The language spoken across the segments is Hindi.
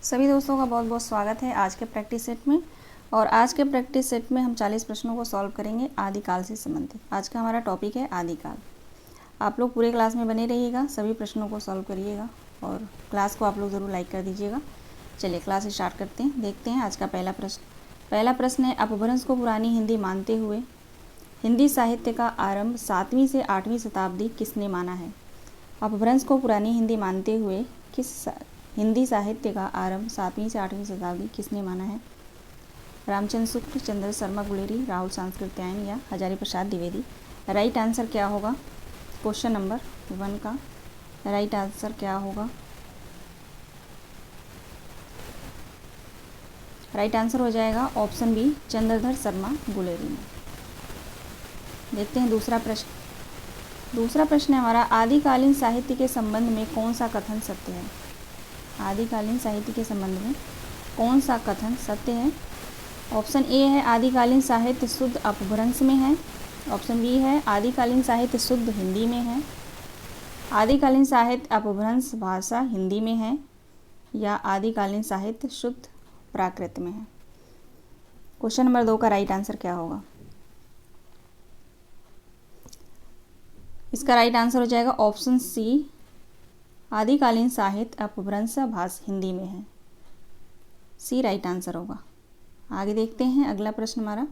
सभी दोस्तों का बहुत बहुत स्वागत है आज के प्रैक्टिस सेट में। और आज के प्रैक्टिस सेट में हम 40 प्रश्नों को सॉल्व करेंगे आदिकाल से संबंधित। आज का हमारा टॉपिक है आदिकाल। आप लोग पूरे क्लास में बने रहिएगा, सभी प्रश्नों को सॉल्व करिएगा और क्लास को आप लोग ज़रूर लाइक कर दीजिएगा। चलिए क्लास स्टार्ट करते हैं। देखते हैं आज का पहला प्रश्न है, अपभ्रंश को पुरानी हिंदी मानते हुए हिंदी साहित्य का आरंभ 7वीं से 8वीं शताब्दी किसने माना है? अपभ्रंश को पुरानी हिंदी मानते हुए हिंदी साहित्य का आरंभ 7वीं से 8वीं शताब्दी किसने माना है? रामचंद्र शुक्ल, चंद्र शर्मा गुलेरी, राहुल सांस्कृत्यायन या हजारी प्रसाद द्विवेदी। राइट आंसर क्या होगा? क्वेश्चन नंबर 1 का राइट आंसर क्या होगा? राइट आंसर हो जाएगा ऑप्शन बी, चंद्रधर शर्मा गुलेरी में। देखते हैं दूसरा प्रश्न है हमारा, आदिकालीन साहित्य के संबंध में कौन सा कथन सत्य है? आदिकालीन साहित्य के संबंध में कौन सा कथन सत्य है? ऑप्शन ए है आदिकालीन साहित्य शुद्ध अपभ्रंश में है। ऑप्शन बी है आदिकालीन साहित्य शुद्ध हिंदी में है। आदिकालीन साहित्य अपभ्रंश भाषा हिंदी में है या आदिकालीन साहित्य शुद्ध प्राकृत में है। क्वेश्चन नंबर 2 का राइट आंसर क्या होगा? इसका राइट आंसर हो जाएगा ऑप्शन सी, आदिकालीन साहित्य अपभ्रंश भाषा हिंदी में है। सी राइट आंसर होगा। आगे देखते हैं अगला प्रश्न हमारा,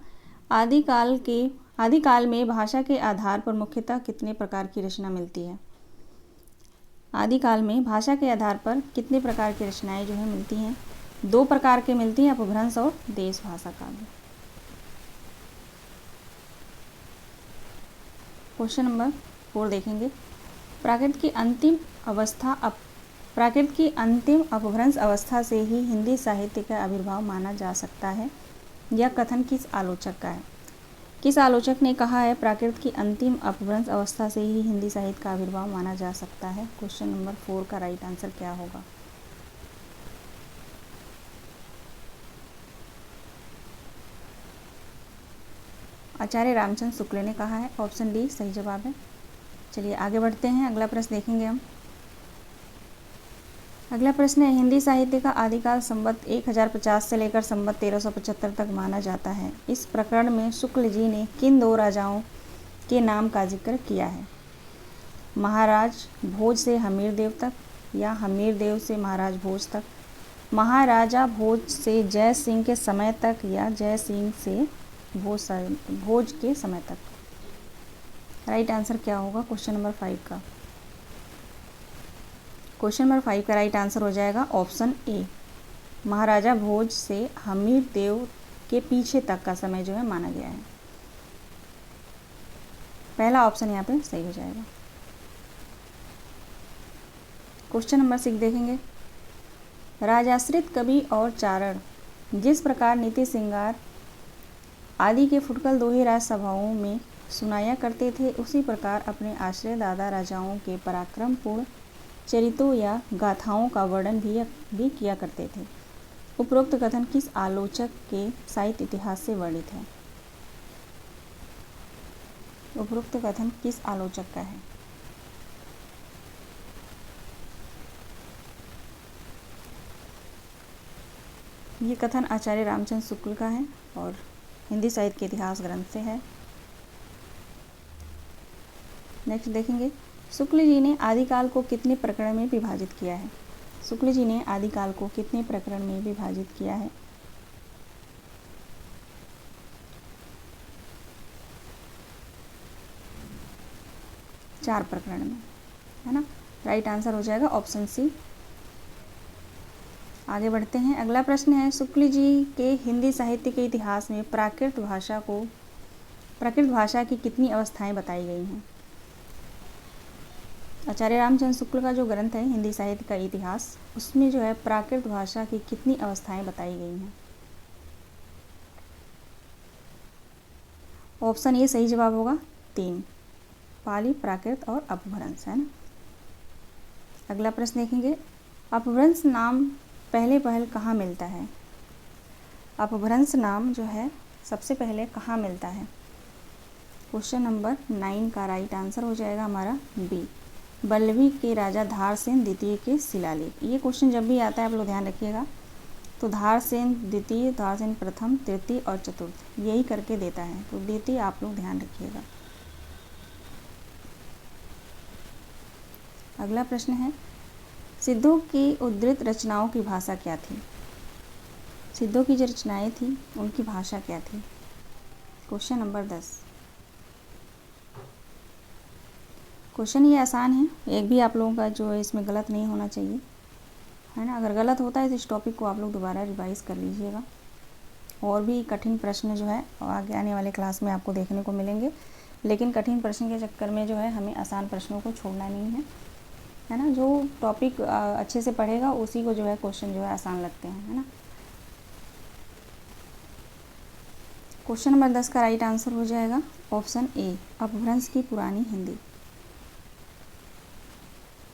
आदिकाल में भाषा के आधार पर मुख्यतः कितने प्रकार की रचना मिलती है? आदिकाल में भाषा के आधार पर कितने प्रकार की रचनाएं जो है मिलती हैं? 2 प्रकार के मिलती हैं, अपभ्रंश और देश भाषा काव्य। क्वेश्चन नंबर 4 देखेंगे, प्राकृत की अंतिम अपभ्रंश अवस्था से ही हिंदी साहित्य का आविर्भाव माना जा सकता है। यह कथन किस आलोचक का है? किस आलोचक ने कहा है प्राकृत की अंतिम अपभ्रंश अवस्था से ही हिंदी साहित्य का आविर्भाव माना जा सकता है? क्वेश्चन नंबर 4 का राइट आंसर क्या होगा? आचार्य रामचंद्र शुक्ल ने कहा है। ऑप्शन डी सही जवाब है। चलिए आगे बढ़ते हैं, अगला प्रश्न देखेंगे हम। अगला प्रश्न है, हिंदी साहित्य का आदिकाल संवत 1050 से लेकर संवत 1375 तक माना जाता है। इस प्रकरण में शुक्ल जी ने किन 2 राजाओं के नाम का जिक्र किया है? महाराज भोज से हमीरदेव तक या हमीरदेव से महाराज भोज तक, महाराजा भोज से जय सिंह के समय तक या जय सिंह से भोज के समय तक। राइट आंसर क्या होगा क्वेश्चन नंबर 5 का? क्वेश्चन नंबर 5 का राइट आंसर हो जाएगा ऑप्शन ए, महाराजा भोज से हमीरदेव के पीछे तक का समय जो है माना गया है। पहला ऑप्शन यहाँ पे सही हो जाएगा। क्वेश्चन नंबर 6 देखेंगे, राजाश्रित कवि और चारण जिस प्रकार नीति श्रृंगार आदि के फुटकल दोहे राजसभाओं में सुनाया करते थे, उसी प्रकार अपने आश्रय दादा राजाओं के पराक्रमपूर्ण चरित्रों या गाथाओं का वर्णन भी किया करते थे। उपरोक्त कथन किस आलोचक के साहित्य इतिहास से वर्णित है? उपरोक्त कथन किस आलोचक का है? ये कथन आचार्य रामचंद्र शुक्ल का है और हिंदी साहित्य के इतिहास ग्रंथ से है। नेक्स्ट देखेंगे, शुक्ल जी ने आदिकाल को कितने प्रकरण में विभाजित किया है? शुक्ल जी ने आदिकाल को कितने प्रकरण में विभाजित किया है? चार प्रकरण में, है ना। राइट आंसर हो जाएगा ऑप्शन सी। आगे बढ़ते हैं, अगला प्रश्न है, शुक्ल जी के हिंदी साहित्य के इतिहास में प्राकृत भाषा की कितनी अवस्थाएं बताई गई हैं? आचार्य रामचंद्र शुक्ल का जो ग्रंथ है हिंदी साहित्य का इतिहास, उसमें जो है प्राकृत भाषा की कितनी अवस्थाएं बताई गई हैं? ऑप्शन ए सही जवाब होगा, 3, पाली, प्राकृत और अपभ्रंश, है ना। अगला प्रश्न देखेंगे, अपभ्रंश नाम पहले कहाँ मिलता है? अपभ्रंश नाम जो है सबसे पहले कहाँ मिलता है? क्वेश्चन नंबर 9 का राइट आंसर हो जाएगा हमारा बी, बल्लवी के राजा धारसेन द्वितीय के शिलालेख। ये क्वेश्चन जब भी आता है आप लोग ध्यान रखिएगा, तो धारसेन द्वितीय, धारसेन प्रथम, तृतीय और चतुर्थ यही करके देता है, तो द्वितीय आप लोग ध्यान रखिएगा। अगला प्रश्न है, सिद्धों की उद्धृत रचनाओं की भाषा क्या थी? सिद्धों की जो रचनाएं थी उनकी भाषा क्या थी? Question number 10। क्वेश्चन ये आसान है, एक भी आप लोगों का जो है इसमें गलत नहीं होना चाहिए, है ना। अगर गलत होता है तो इस टॉपिक को आप लोग दोबारा रिवाइज कर लीजिएगा। और भी कठिन प्रश्न जो है आगे आने वाले क्लास में आपको देखने को मिलेंगे, लेकिन कठिन प्रश्न के चक्कर में जो है हमें आसान प्रश्नों को छोड़ना नहीं है ना। जो टॉपिक अच्छे से पढ़ेगा उसी को जो है क्वेश्चन जो है आसान लगते हैं, है ना। क्वेश्चन नंबर 10 का राइट आंसर हो जाएगा ऑप्शन ए, अपभ्रंश की पुरानी हिंदी।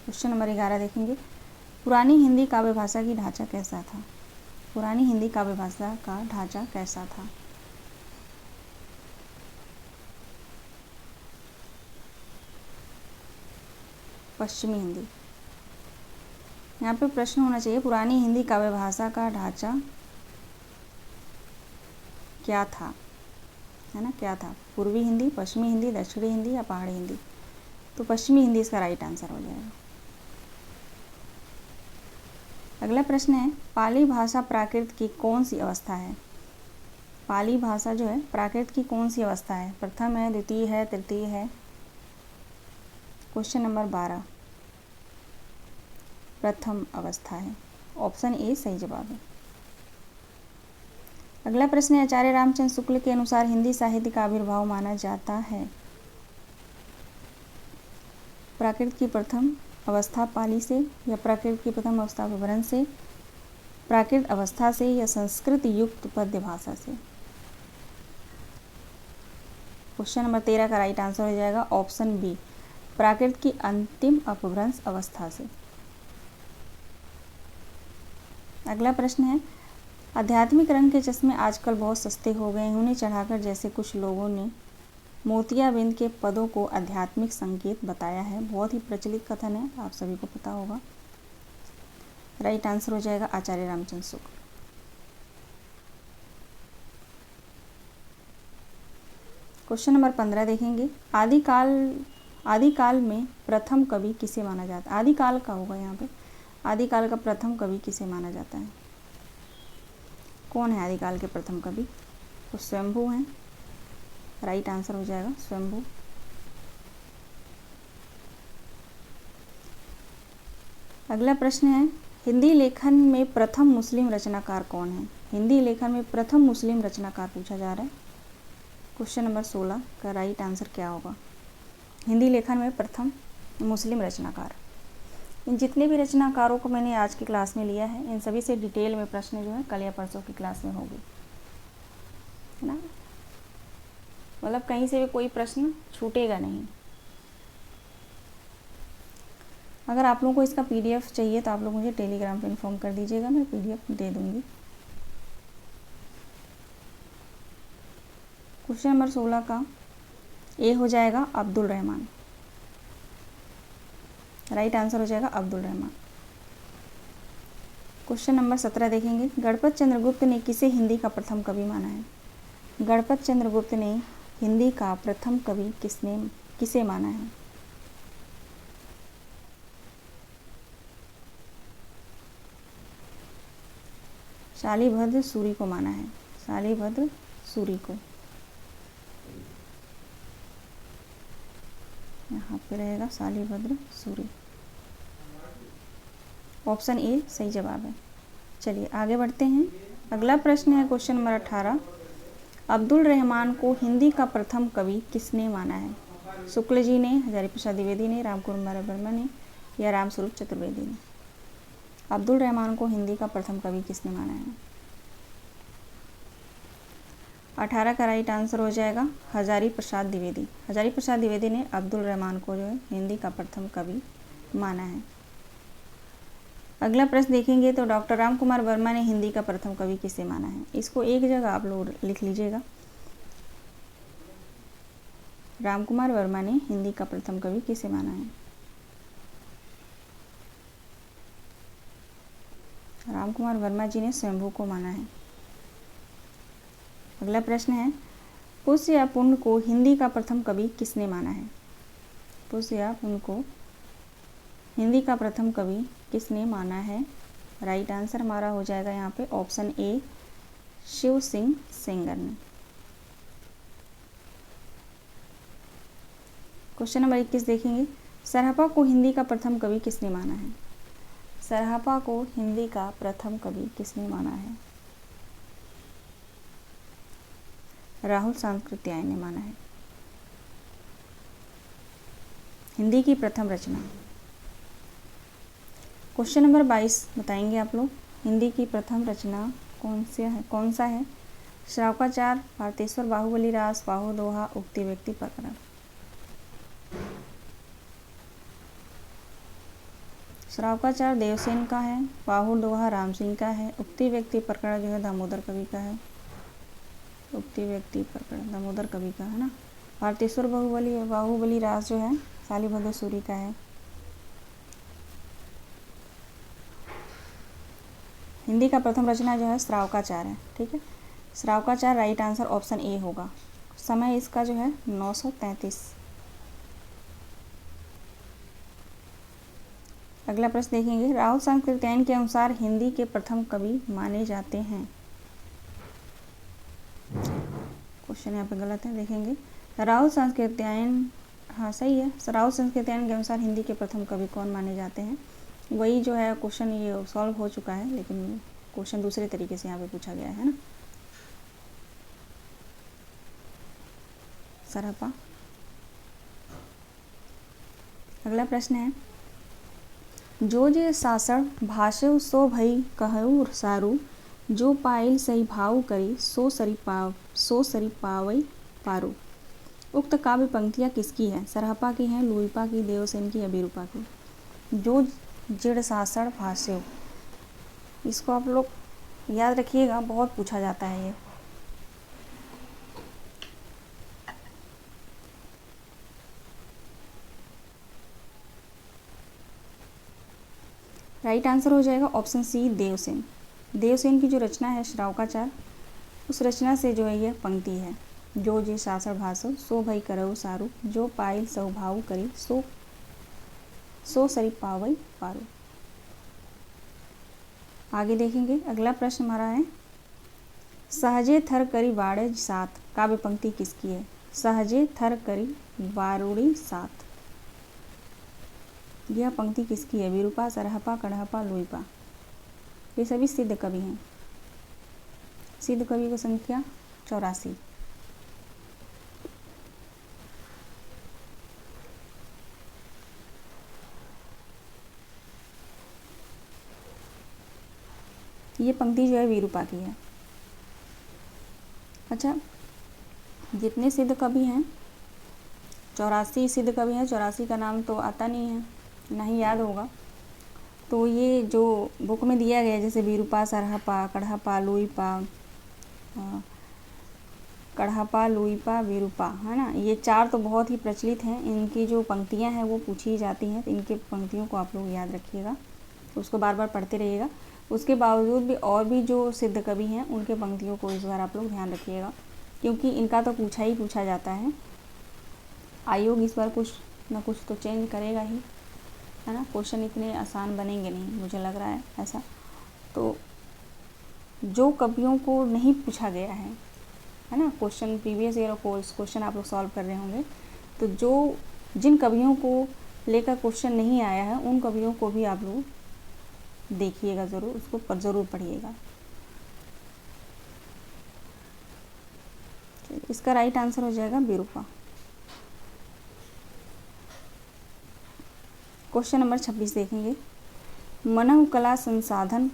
क्वेश्चन नंबर 11 देखेंगे, पुरानी हिंदी काव्य भाषा की ढांचा कैसा था? पुरानी हिंदी काव्य भाषा का ढांचा कैसा था? पश्चिमी हिंदी। यहाँ पे प्रश्न होना चाहिए, पुरानी हिंदी काव्य भाषा का ढांचा क्या था, है ना, क्या था? पूर्वी हिंदी, पश्चिमी हिंदी, दक्षिणी हिंदी या पहाड़ी हिंदी? तो पश्चिमी हिंदी इसका राइट आंसर हो जाएगा। अगला प्रश्न है, पाली भाषा प्राकृत की कौन सी अवस्था है? पाली भाषा जो है प्राकृत की कौन सी अवस्था है? प्रथम है, द्वितीय है, तृतीय है? क्वेश्चन नंबर 12 प्रथम अवस्था है, ऑप्शन ए सही जवाब है। अगला प्रश्न है, आचार्य रामचंद्र शुक्ल के अनुसार हिंदी साहित्य का आविर्भाव माना जाता है? प्राकृत की प्रथम अवस्था पाली से, या प्राकृत की प्रथम अवस्था अपभ्रंश से, प्राकृत अवस्था से, या संस्कृत युक्त पद्य भाषा से? क्वेश्चन नंबर 13 का राइट आंसर हो जाएगा ऑप्शन बी, प्राकृत की अंतिम अपभ्रंश अवस्था से। अगला प्रश्न है, आध्यात्मिक रंग के चश्मे आजकल बहुत सस्ते हो गए हैं, उन्हें चढ़ाकर जैसे कुछ लोगों ने मोतियाबिंद के पदों को आध्यात्मिक संकेत बताया है। बहुत ही प्रचलित कथन है, आप सभी को पता होगा। राइट आंसर हो जाएगा आचार्य रामचंद्र शुक्ल। क्वेश्चन नंबर 15 देखेंगे, आदिकाल में प्रथम कवि किसे माना जाता है? आदिकाल का होगा यहाँ पे, आदिकाल का प्रथम कवि किसे माना जाता है? कौन है आदिकाल के प्रथम कवि? तो स्वयंभू हैं, राइट आंसर हो जाएगा स्वयंभू। अगला प्रश्न है, हिंदी लेखन में प्रथम मुस्लिम रचनाकार कौन है? हिंदी लेखन में प्रथम मुस्लिम रचनाकार पूछा जा रहा है। क्वेश्चन नंबर 16 का राइट आंसर क्या होगा? हिंदी लेखन में प्रथम मुस्लिम रचनाकार। इन जितने भी रचनाकारों को मैंने आज की क्लास में लिया है, इन सभी से डिटेल में प्रश्न जो है कल या परसों की क्लास में होगी, है ना। मतलब कहीं से भी कोई प्रश्न छूटेगा नहीं। अगर आप लोगों को इसका PDF चाहिए तो आप लोग मुझे टेलीग्राम पे इन्फॉर्म कर दीजिएगा, मैं PDF दे दूँगी। क्वेश्चन नंबर 16 का ए हो जाएगा अब्दुल रहमान, राइट आंसर हो जाएगा अब्दुल रहमान। क्वेश्चन नंबर 17 देखेंगे, गणपत चंद्रगुप्त ने किसे हिंदी का प्रथम कवि माना है? गणपत चंद्रगुप्त ने हिंदी का प्रथम कवि किसे माना है? शालिभद्र सूरी को माना है, शालिभद्र सूरी को। यहाँ पे रहेगा शालिभद्र सूरी, ऑप्शन ए सही जवाब है। चलिए आगे बढ़ते हैं। अगला प्रश्न है क्वेश्चन नंबर 18, अब्दुल रहमान को हिंदी का प्रथम कवि किसने माना है? शुक्ल जी ने, हजारी प्रसाद द्विवेदी ने, रामकुमार वर्मा ने, या रामस्वरूप चतुर्वेदी ने? अब्दुल रहमान को हिंदी का प्रथम कवि किसने माना है? 18 का राइट आंसर हो जाएगा हजारी प्रसाद द्विवेदी। हजारी प्रसाद द्विवेदी ने अब्दुल रहमान को जो है हिंदी का प्रथम कवि माना है। अगला प्रश्न देखेंगे तो डॉक्टर रामकुमार वर्मा ने हिंदी का प्रथम कवि किसे माना है? इसको एक जगह आप लोग लिख लीजिएगा। रामकुमार वर्मा ने हिंदी का प्रथम कवि किसे माना है? रामकुमार वर्मा जी ने स्वयंभू को माना है। अगला प्रश्न है, पुष्य या पुण्य को हिंदी का प्रथम कवि किसने माना है? पुष्य या पुण्य को हिंदी का प्रथम कवि किसने माना है? राइट आंसर हमारा हो जाएगा यहाँ पे ऑप्शन ए, शिव सिंह सेंगर ने। क्वेश्चन नंबर 21 देखेंगे, सरहपा को हिंदी का प्रथम कवि किसने माना है? सरहपा को हिंदी का प्रथम कवि किसने माना है? राहुल सांकृत्यायन ने माना है। हिंदी की प्रथम रचना। क्वेश्चन नंबर 22 बताएंगे आप लोग, हिंदी की प्रथम रचना कौन सा है? श्रावकाचार, भारतेश्वर बाहुबली रास, बाहु दोहा, उक्ति व्यक्ति प्रकरण। श्रावकाचार देवसेन का है, बाहु दोहा राम सिंह का है, उक्ति व्यक्ति प्रकरण जो है दामोदर कवि का है। उक्ति व्यक्ति प्रकरण दामोदर कवि का है ना। भारतेश्वर बाहुबली रास जो है शालिभद्र सूरी का है। हिंदी का प्रथम रचना जो है श्रावकाचार है। ठीक है, Shravakachara right answer option A होगा। समय इसका जो है 933। अगला प्रश्न देखेंगे, राहुल सांकृत्यायन के अनुसार हिंदी के प्रथम कवि माने जाते हैं। क्वेश्चन यहाँ पे गलत है, देखेंगे। राहुल सांकृत्यायन, हाँ सही है, राहुल सांकृत्यायन के अनुसार हिंदी के प्रथम कवि कौन माने जाते हैं? वही जो है क्वेश्चन ये सॉल्व हो चुका है, लेकिन क्वेश्चन दूसरे तरीके से यहाँ पे पूछा गया है ना। सरहपा। अगला प्रश्न है, जो जे सासण भाषव सो भई कहऊ सारू, जो पाइल सही भाव करी सो सरी पावई पारू। उक्त काव्य पंक्तियाँ किसकी है? सरहपा की हैं, लुईपा की, देवसेन की या बीरूपा की? जो जिड़ सासण भाष्य, इसको आप लोग याद रखिएगा, बहुत पूछा जाता है ये। राइट आंसर हो जाएगा ऑप्शन सी, देवसेन। देवसेन की जो रचना है श्रावकाचार, उस रचना से जो है ये पंक्ति है, जो जे सासण भाषो सो भई करऊ सारू, जो पाइल सौ भाव करी सो सरी पावई पारू। आगे देखेंगे, अगला प्रश्न हमारा है, सहजे थर करी वाड़े साथ, काव्य पंक्ति किसकी है? सहजे थर करी वारुड़ी साथ, यह पंक्ति किसकी है? बीरूपा, सरहपा, कढ़हपा, लुईपा। ये सभी सिद्ध कवि हैं। सिद्ध कवि की संख्या 84। ये पंक्ति जो है बीरूपा की है। अच्छा, जितने सिद्ध कवि हैं 84 सिद्ध कवि हैं, 84 का नाम तो आता नहीं है, नहीं याद होगा। तो ये जो बुक में दिया गया, जैसे बीरूपा, सरहपा, कढ़हपा, लुईपा, बीरूपा, है ना, ये 4 तो बहुत ही प्रचलित हैं। इनकी जो पंक्तियां हैं वो पूछी जाती हैं, तो इनके पंक्तियों को आप लोग याद रखिएगा, तो उसको बार बार पढ़ते रहिएगा। उसके बावजूद भी और भी जो सिद्ध कवि हैं उनके पंक्तियों को इस बार आप लोग ध्यान रखिएगा, क्योंकि इनका तो पूछा जाता है। आयोग इस बार कुछ ना कुछ तो चेंज करेगा ही, है ना। क्वेश्चन इतने आसान बनेंगे नहीं, मुझे लग रहा है ऐसा। तो जो कवियों को नहीं पूछा गया है ना, क्वेश्चन प्रीवियस ईयर क्वेश्चन आप लोग सॉल्व कर रहे होंगे, तो जिन कवियों को लेकर क्वेश्चन नहीं आया है उन कवियों को भी आप लोग देखिएगा ज़रूर, उसको ज़रूर पढ़िएगा। इसका राइट आंसर हो जाएगा बीरूपा। क्वेश्चन नंबर 26 देखेंगे, मनहु कला संसाधन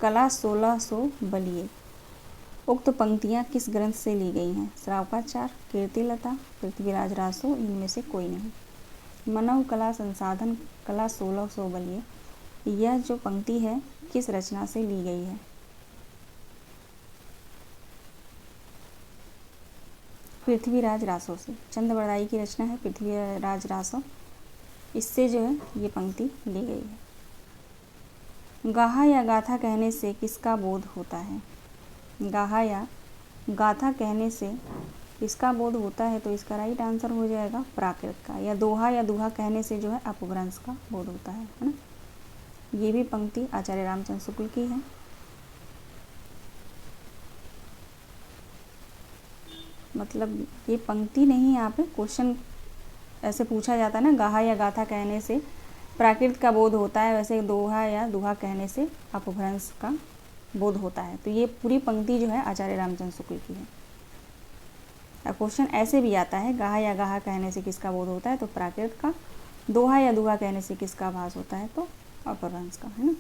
कला 1600 बलिए, उक्त पंक्तियाँ किस ग्रंथ से ली गई हैं? श्रावकाचार, कीर्तिलता, पृथ्वीराज रासो, इनमें से कोई नहीं। मनहु कला संसाधन कला 1600 बलिए, यह जो पंक्ति है किस रचना से ली गई है? पृथ्वीराज रासो से। चंद्रबरदाई की रचना है पृथ्वीराज रासो, इससे जो है ये पंक्ति ली गई है। गाहा या गाथा कहने से किसका बोध होता है? गाहा या गाथा कहने से किसका बोध होता है? तो इसका राइट आंसर हो जाएगा प्राकृत का। या दोहा या दुहा कहने से जो है अपभ्रंश का बोध होता है ना। ये भी पंक्ति आचार्य रामचंद्र शुक्ल की है। मतलब ये पंक्ति नहीं, यहाँ पे क्वेश्चन ऐसे पूछा जाता है ना, गाहा या गाथा कहने से प्राकृत का बोध होता है, वैसे दोहा या दुहा कहने से अपभ्रंश का बोध होता है। तो ये पूरी पंक्ति जो है आचार्य रामचंद्र शुक्ल की है। क्वेश्चन ऐसे भी आता है, गाहा या गाहा कहने से किसका बोध होता है? तो प्राकृत का। दोहा या दुहा कहने से किसका आभास होता है? तो अपभ्रंश का, है ना।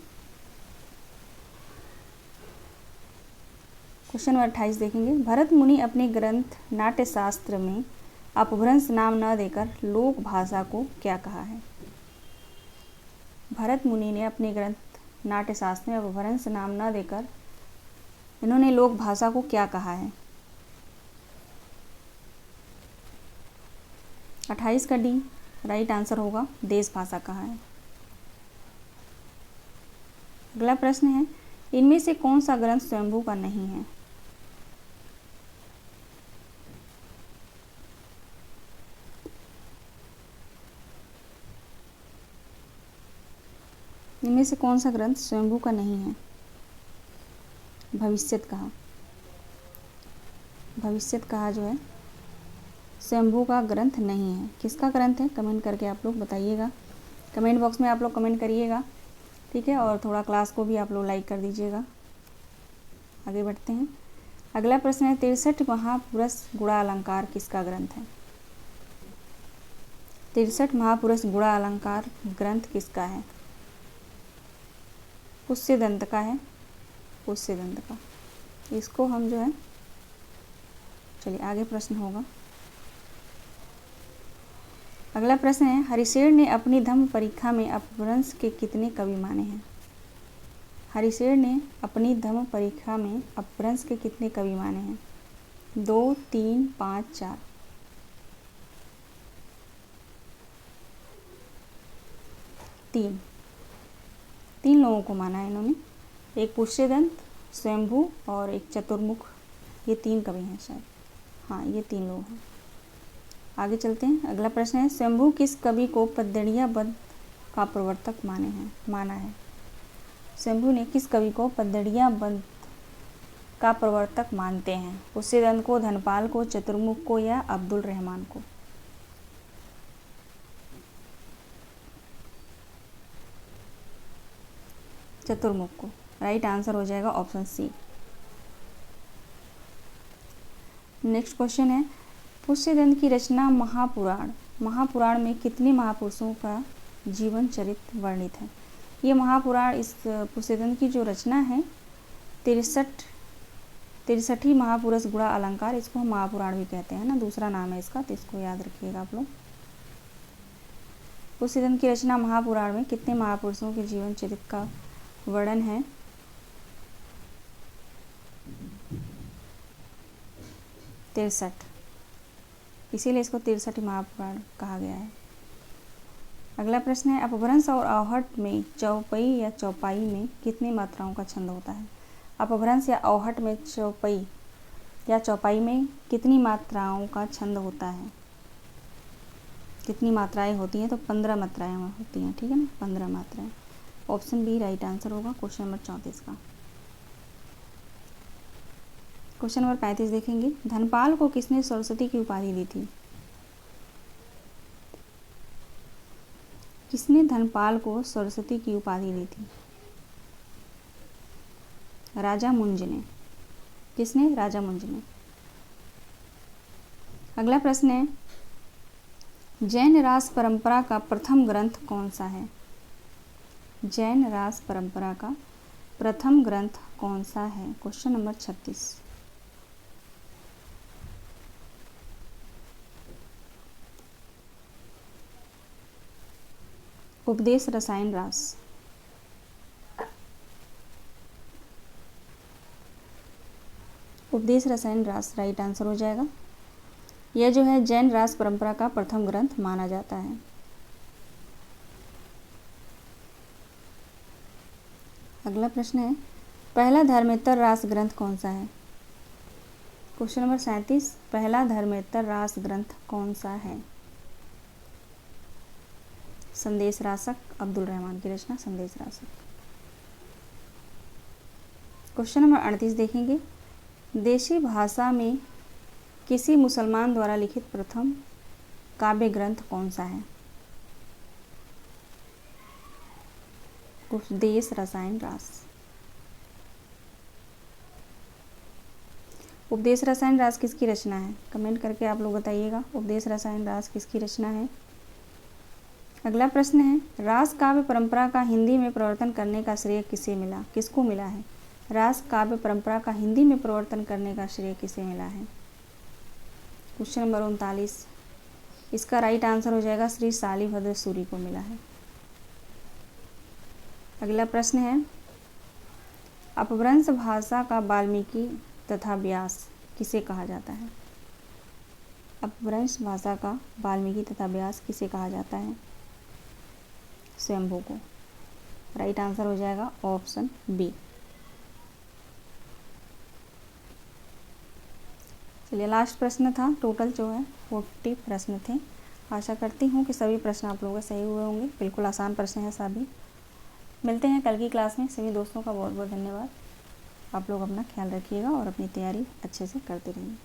क्वेश्चन नंबर 28 देखेंगे। भरत मुनि अपने ग्रंथ नाट्यशास्त्र में अपभ्रंश नाम न देकर लोक भाषा को क्या कहा है? भरत मुनि ने अपने ग्रंथ नाट्यशास्त्र में अपभ्रंश नाम न देकर इन्होंने लोक भाषा को क्या कहा है? 28 का डी राइट आंसर होगा, देश भाषा कहा है। अगला प्रश्न है, इनमें से कौन सा ग्रंथ स्वयंभू का नहीं है? इनमें से कौन सा ग्रंथ स्वयंभू का नहीं है? भविष्यत कहा। भविष्यत कहा जो है स्वयंभू का ग्रंथ नहीं है। किसका ग्रंथ है? कमेंट करके आप लोग बताइएगा। कमेंट बॉक्स में आप लोग कमेंट करिएगा, ठीक है। और थोड़ा क्लास को भी आप लोग लाइक कर दीजिएगा। आगे बढ़ते हैं। अगला प्रश्न है, 63 महापुरुष गुणा अलंकार किसका ग्रंथ है? 63 महापुरुष गुणा अलंकार ग्रंथ किसका है? पुष्यदंत का है, पुष्यदंत का। इसको हम जो है, चलिए आगे प्रश्न होगा। अगला प्रश्न है, हरिशेर ने अपनी धम्म परीक्षा में अपभ्रंश के कितने कवि माने हैं? हरिशेर ने अपनी धम्म परीक्षा में अपभ्रंश के कितने कवि माने हैं? 2, 3, 5, 4। 3 लोगों को माना है इन्होंने। एक पुष्यदंत, स्वयंभू और एक चतुर्मुख। ये 3 कवि हैं शायद। हाँ, ये 3 लोग हैं। आगे चलते हैं। अगला प्रश्न है, स्वयंभू किस कवि को पद्दड़िया बंद का प्रवर्तक माना है? स्वयंभू ने किस कवि को पद्दड़िया बंद का प्रवर्तक मानते हैं? पुष्यदंत को, धनपाल को, चतुर्मुख को या अब्दुल रहमान को? चतुर्मुख को। राइट आंसर हो जाएगा ऑप्शन सी। नेक्स्ट क्वेश्चन है, पुष्यदंत की रचना महापुराण में कितने महापुरुषों का जीवन चरित्र वर्णित है? ये महापुराण, इस पुष्यदंत की जो रचना है 63 महापुरुष गुणा अलंकार, इसको हम महापुराण भी कहते हैं ना, दूसरा नाम है इसका, तो इसको याद रखिएगा आप लोग। पुष्यदंत की रचना महापुराण में कितने महापुरुषों के जीवन चरित्र का वर्णन है? 63, इसीलिए इसको 63 महापुराण कहा गया है। अगला प्रश्न है, अपभ्रंश और आहट में चौपाई या चौपाई में कितनी मात्राओं का छंद होता है? अपभ्रंश या आहट में चौपाई या चौपाई में कितनी मात्राओं का छंद होता है? कितनी मात्राएं होती हैं? तो 15 मात्राएं होती हैं, ठीक है ना, 15 मात्राएं। ऑप्शन बी राइट आंसर होगा क्वेश्चन नंबर 34 का। क्वेश्चन नंबर 35 देखेंगे। धनपाल को किसने सरस्वती की उपाधि दी थी? किसने धनपाल को सरस्वती की उपाधि दी थी? राजा मुंज ने। किसने? राजा मुंज ने। अगला प्रश्न है, जैन रास परंपरा का प्रथम ग्रंथ कौन सा है? जैन रास परंपरा का प्रथम ग्रंथ कौन सा है? Question number 36। उपदेश रसायन रास। उपदेश रसायन रास राइट आंसर हो जाएगा। यह जो है जैन रास परंपरा का प्रथम ग्रंथ माना जाता है। अगला प्रश्न है, पहला धर्मेतर रास ग्रंथ कौन सा है? क्वेश्चन नंबर 37, पहला धर्मेतर रास ग्रंथ कौन सा है? संदेश रासक, अब्दुल रहमान की रचना संदेश रासक। क्वेश्चन नंबर 38 देखेंगे, देशी भाषा में किसी मुसलमान द्वारा लिखित प्रथम काव्य ग्रंथ कौन सा है? उपदेश रसायन रास। उपदेश रसायन रास किसकी रचना है? कमेंट करके आप लोग बताइएगा, उपदेश रसायन रास किसकी रचना है। अगला प्रश्न है, रास काव्य परंपरा का हिंदी में प्रवर्तन करने का श्रेय किसे मिला? किसको मिला है? रास काव्य परंपरा का हिंदी में प्रवर्तन करने का श्रेय किसे मिला है? क्वेश्चन नंबर 39, इसका राइट आंसर हो जाएगा श्री शालिभद्र सूरी को मिला है। अगला प्रश्न है, अपभ्रंश भाषा का वाल्मीकि तथा व्यास किसे कहा जाता है? अपभ्रंश भाषा का वाल्मीकि तथा व्यास किसे कहा जाता है? स्वयंभू को। राइट आंसर हो जाएगा ऑप्शन बी। चलिए लास्ट प्रश्न था, टोटल जो है 40 प्रश्न थे। आशा करती हूँ कि सभी प्रश्न आप लोगों के सही हुए होंगे। बिल्कुल आसान प्रश्न है सभी। मिलते हैं कल की क्लास में। सभी दोस्तों का बहुत बहुत धन्यवाद। आप लोग अपना ख्याल रखिएगा और अपनी तैयारी अच्छे से करते रहिए।